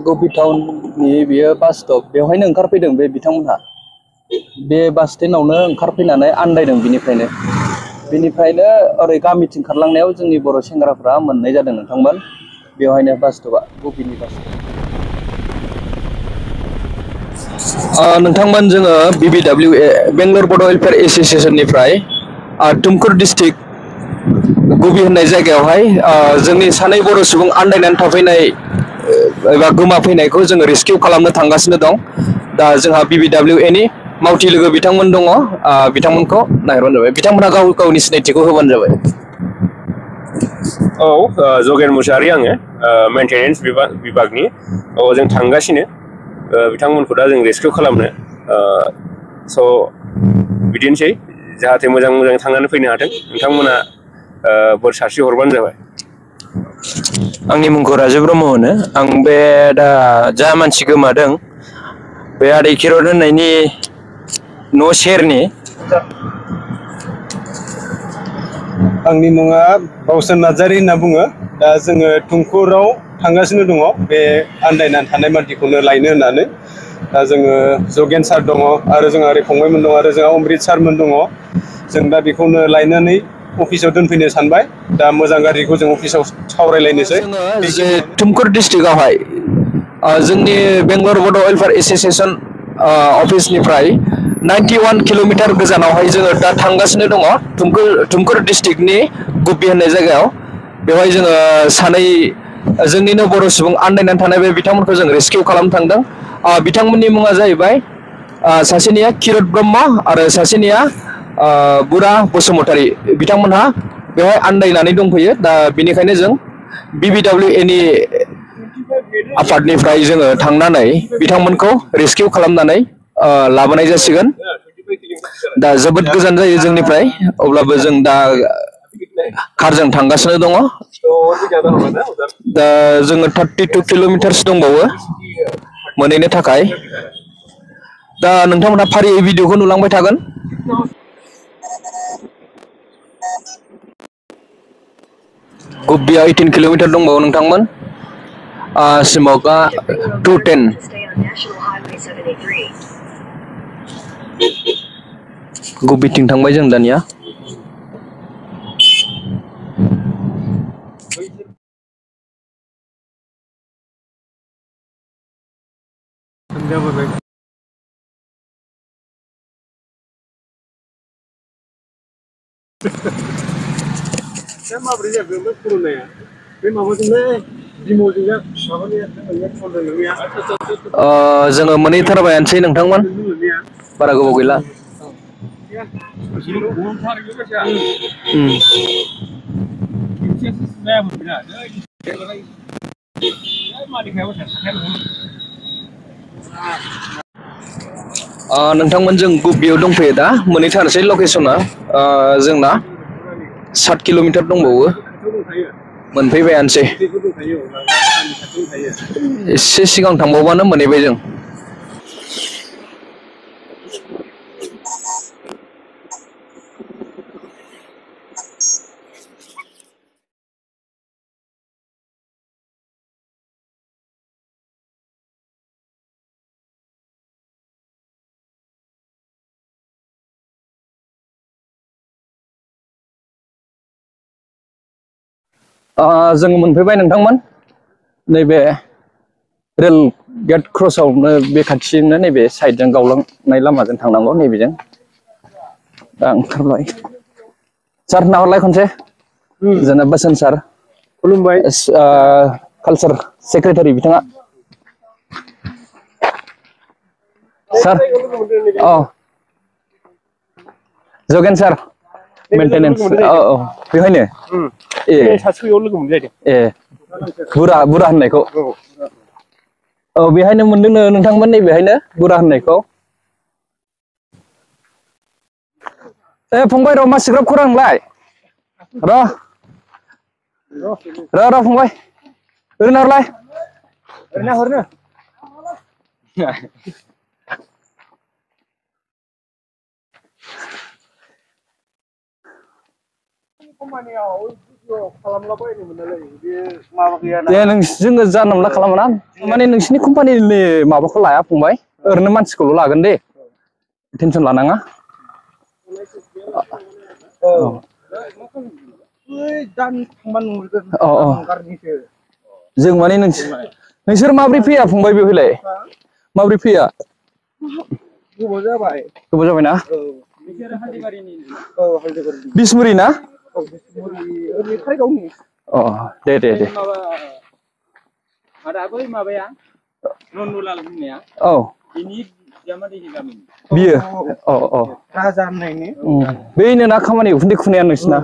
गुबि टाउननि बेयो बास स्टप बेवहायनो ओंखारफैदों बे बिथांमोनहा बे बास स्टेन्डआवनो ओंखारफैनानै आन्दायदों बिनिफ्रायनो ओरै गामिथिं खारलांनायाव जोंनि बर' सेंग्राफ्रा मोननाय जादों नोंथांमोन बेवहायनो बास स्टपआ गुबिनि बास स्टप नोंथांमोन जोङो BBWA बेंगलर बड' वेलफेयार एस'सिएसननिफ्राय तुमकुर डिस्ट्रिक्ट गुबि होननाय जायगायावहाय जोंनि सानै बर' सुबुं आन्दायनानै थाफैनाय एबा गोमाफैनायखौ जोङो रेस्किउ खालामनो थांगासिनो दं दा जोंहा BBWA नि मावथि लोगो बिथांमोन दङ बिथांमोनखौ नागिरबानो जाबाय बिथांमोनहा गावनि सिनायथिखौ होबानो जाबाय जगेन मुसाहारि आङो मेन्टेनेन्स बिभागनि जों थांगासिनो बिथांमोनखौ दा जों रेस्किउ खालामनो स' बिदिनोसै जाहाथे मोजां थांनानै फैनो हाथों नोंथांमोना बोर सारस्रि हरबानो जाबाय आंनि मुंखौ राजु ब्रह्म होनो आं बे दा जा मानसि गोमादों बे आदै खिरद होननायनि न' सेरनि आंनि मुङा बावसोन नार्जारि होनना बुङो दा जोङो तुमकुराव थांगासिनो दङ बे आन्दायनानै थानाय मानसिखौनो लायनो होननानै दा जोङो जगेन सार दङ आरो जोंहा ओरै फंबायमोन दङ आरो जोंहा अमृत सारमोन दङ जों दा बेखौनो लायनानै अफिसाव दोनफैनो सानबाय दा मोजां गाज्रिखौ जों अफिसाव सावरायलायनोसै जोङो जे तुमकुर डिस्ट्रिक्टआवहाय जोंनि बेंगलर बड' वेलफेयार एस'सिएसन अफिसनिफ्राय 91 किल'मिटार गोजानावहाय जोङो दा थांगासिनो दङ तुमकुर डिस्ट्रिक्टनि गुबि होननाय जायगायाव बेवहाय जोङो सानै जोंनिनो बर' सुबुं आन्दायनानै थानाय बे बिथांमोनखौ जों रेस्किउ खालामनो थांदों बिथांमोननि मुङा जाहैबाय सासेनिया किरद ब्रह्म आरो सासेनिया बुरा बसुमतारी बिथांमोनहा बेवहाय आन्दायनानै दंफैयो दा बेनिखायनो जों BBWA नि आफादनिफ्राय जोङो थांनानै बिथांमोनखौ रेस्किउ खालामनानै लाबोनाय जासिगोन दा जोबोद गोजान जायो जोंनिफ्राय अब्लाबो जों दा कारजों थांगासिनो दङ दा जोङो 32 किल'मिटार्स दंबावो मोनहैनो थाखाय दा नोंथांमोनहा फारियै भिडिअखौ नुलांबाय थागोन गुबिया 18 किल'मिटार दंबावो नोंथांमोन सिमका 210 गुबिथिं थांबाय जों दानिया माबोरै जाखो बे कर'नाया बे माबाजोंलै दिम'जोंनो माबानाया जोङो मोनहैथारबायानोसै नोंथांमोन बारा गोबाव गैला नोंथांमोन जों गुबियाव दंफैयो दा मोनहैथारसै लकेसना जोंना 7 किल'मिटार दंबावो मोनफैबायानोसै एसे सिगां थांबावबानो मोनहैबाय जों जों मोनफैबाय नोंथांमोन नैबे रेल गेट क्रसआवनो बे खाथिजोंनो नैबे साइडजों गावलांनाय लामाजों थांनांगौ नैबेजों दा ओंखारबाय सार नाहरलाय खनसे जोंना बोसोन सार खुलुमबाय कालचार सेक्रेटारि बिथाङा सार जगेन सार मेन्टेनेन्स बेवहायनो सासेयाव लोगो मोनलायदों बुरा होननायखौ बेहायनो मोनदोंनो नोंथांमोन नैबेहायनो बुरा होननायखौ फंबाय र' मासिग्राब खौरां नोंलाय र' फंबाय ओरैनो हरलाय ओरैनो दे जोङो जानला मोनला खालामा माने नोंसिनि कम्पानिनि माबाखौ लाया फंबाय ओरैनो मानसिखौल' लागोन दे टेनसन लानाङा जों माने नोंसोर माब्रै फैया फंबाय बेवहायलाय माब्रै फैया गोबाव जाबायना बिसमुरि ना दे औ बियो बेनो ना खामानि उखुन्दै खुनाया नोंसिना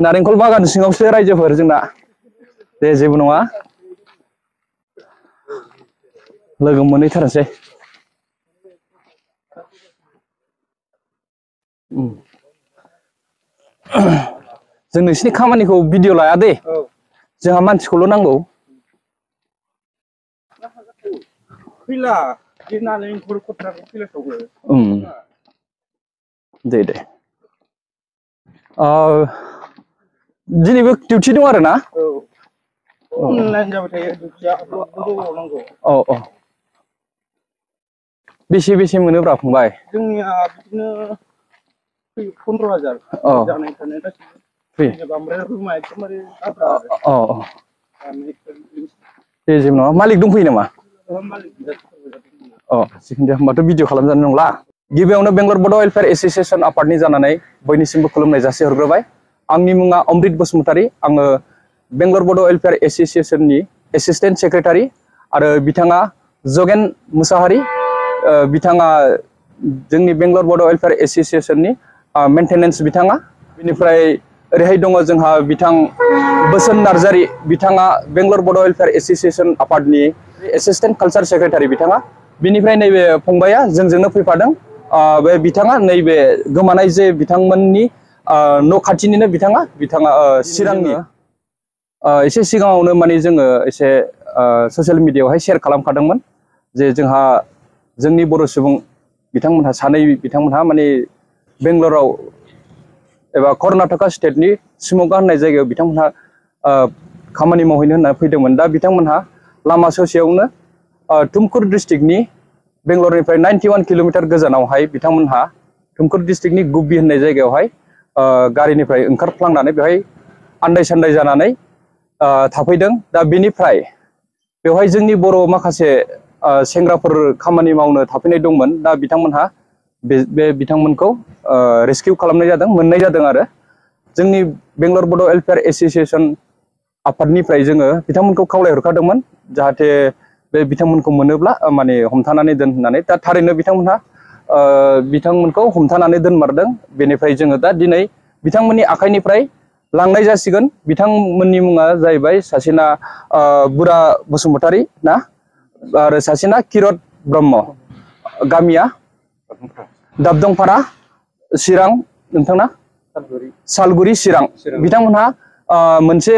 नारेंखल बागान सिङावसो रायजोफोर जोंना दे जेबो नङा लोगो मोनहैथारसै जों नोंसिनि खामानिखौ भिडिअ लाया दे जोंहा मानसिखौल' नांगौ दे दिनैबो डिउटि दं आरो ना बेसे मोनोब्रा फंबाय जोंनिया बिदिनो 15,000 जानाय थानाय गासिबो ओमफ्राय रुमा एकदमबारे दे जेबो नङा मालिक दंफैयो नामा जिखुनु जाया होमबाथ' भिडिअ खालामजानाय नंला गिबियावनो बेंगलर बड' वेलफेयार एस'सियेसन आफादनि जानानै बयनिसिमबो खुलुमनाय जासिहरग्रोबाय आंनि मुङा अमृत बसुमतारी आङो बेंगलर बड' वेलफेयार एस'सियेसननि एसिस्टेन्ट सेक्रेटारि आरो बिथाङा जगेन मुसाहारि बिथाङा जोंनि बेंगलर बड' वेलफेयार एस'सियेसननि मेंटेनेन्स बिथाङा बेनिफ्राय ओरैहाय दङ जोंहा बिथां बोसोन नार्जारि बिथाङा बेंगलर बड' वेलफेयार एस'सियेसन आफादनि एसिस्टेन्ट कालचार सेक्रेटारि बिथाङा बिनिफ्राय नैबे फंबाया जोंजोंनो फैफादों बे बिथाङा नैबे गोमानाय जे बिथांमोननि न' खाथिनिनो बिथाङा चिरांनि एसे सिगाङावनो माने जोङो एसे ससियेल मिडियायावहाय शेयार खालामखादोंमोन जे जोंहा जोंनि बर' सुबुं बिथांमोनहा सानै बिथांमोनहा माने बेंगलराव एबा कर्नाटका स्टेटनि शिमगा होननाय जायगायाव बिथांमोनहा खामानि मावहैनो होनना फैदोंमोन दा बिथांमोनहा लामा ससेयावनो तुमकुर डिस्ट्रिक्टनि बेंगलरनिफ्राय 91 किल'मिटार गोजानावहाय बिथांमोनहा तुमकुर डिस्ट्रिक्टनि गुब्बी होननाय जायगायावहाय गारिनिफ्राय ओंखारफ्लांनानै बेवहाय आन्दाय सान्दाय जानानै थाफैदों दा बेनिफ्राय बेवहाय जोंनि बर' माखासे सेंग्राफोर खामानि मावनो थाफैनाय दंमोन दा बिथांमोनहा बे बिथांमोनखौ रेस्किउ खालामनाय जादों मोननाय जादों आरो जोंनि बेंगलर बड' वेलफेयार एस'सियेसन आफादनिफ्राय जोङो बिथांमोनखौ खावलायहरखादोंमोन जाहाथे बे बिथांमोनखौ मोनोब्ला माने हमथानानै दोन होननानै दा थारैनो बिथांमोनहा बिथांमोनखौ हमथानानै दोनमारदों बेनिफ्राय जोङो दा दिनै बिथांमोननि आखाइनिफ्राय लांनाय जासिगोन बिथांमोननि मुङा जाहैबाय सासेना बुरा बसुमतारी ना आरो सासेना किरत ब्रह्म गामिया दाबदंपारा चिरां नोंथांना सालगुरि चिरां बिथांमोनहा मोनसे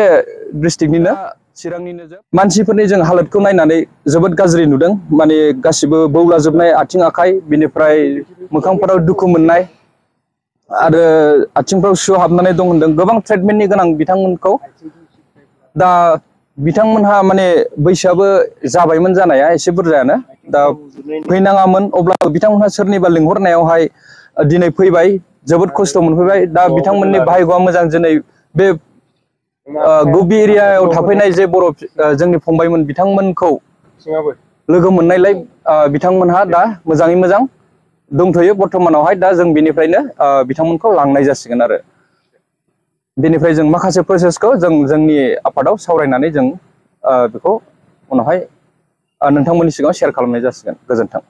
डिस्ट्रिक्टनिनो चिरांनिनो मानसिफोरनि जों हालोदखौ नायनानै जोबोद गाज्रि नुदों माने गासिबो बौलाजोबनाय आथिं आखाइ बिनिफ्राय मोखांफोराव दुखु मोननाय आरो आथिंफ्राव सु हाबनानै दं होनदों गोबां ट्रिटमेन्टनि गोनां बिथांमोनखौ दा बिथांमोनहा माने बैसोआबो जाबायमोन जानाया एसे बुरजायानो दा फैनाङामोन अब्लाबो बिथांमोनहा सोरनिबा लिंहरनायावहाय दिनै फैबाय जोबोद खस्थ' मोनफैबाय दा बिथांमोननि भाग्यआ मोजां दिनै बे गुब्बी एरियायाव थाफैनाय जे बर' जोंनि फंबायमोन बिथांमोनखौ लोगो मोननायलाय बिथांमोनहा दा मोजाङै मोजां दंथ'यो बर्थमानावहाय दा जों बेनिफ्रायनो बिथांमोनखौ लांनाय जासिगोन आरो बेनिफ्राय जों माखासे प्रसेसखौ जों जोंनि आफादाव सावरायनानै जों बेखौ उनावहाय नोंथांमोननि सिगाङाव शेयार खालामनाय जासिगोन गोजोन्थों।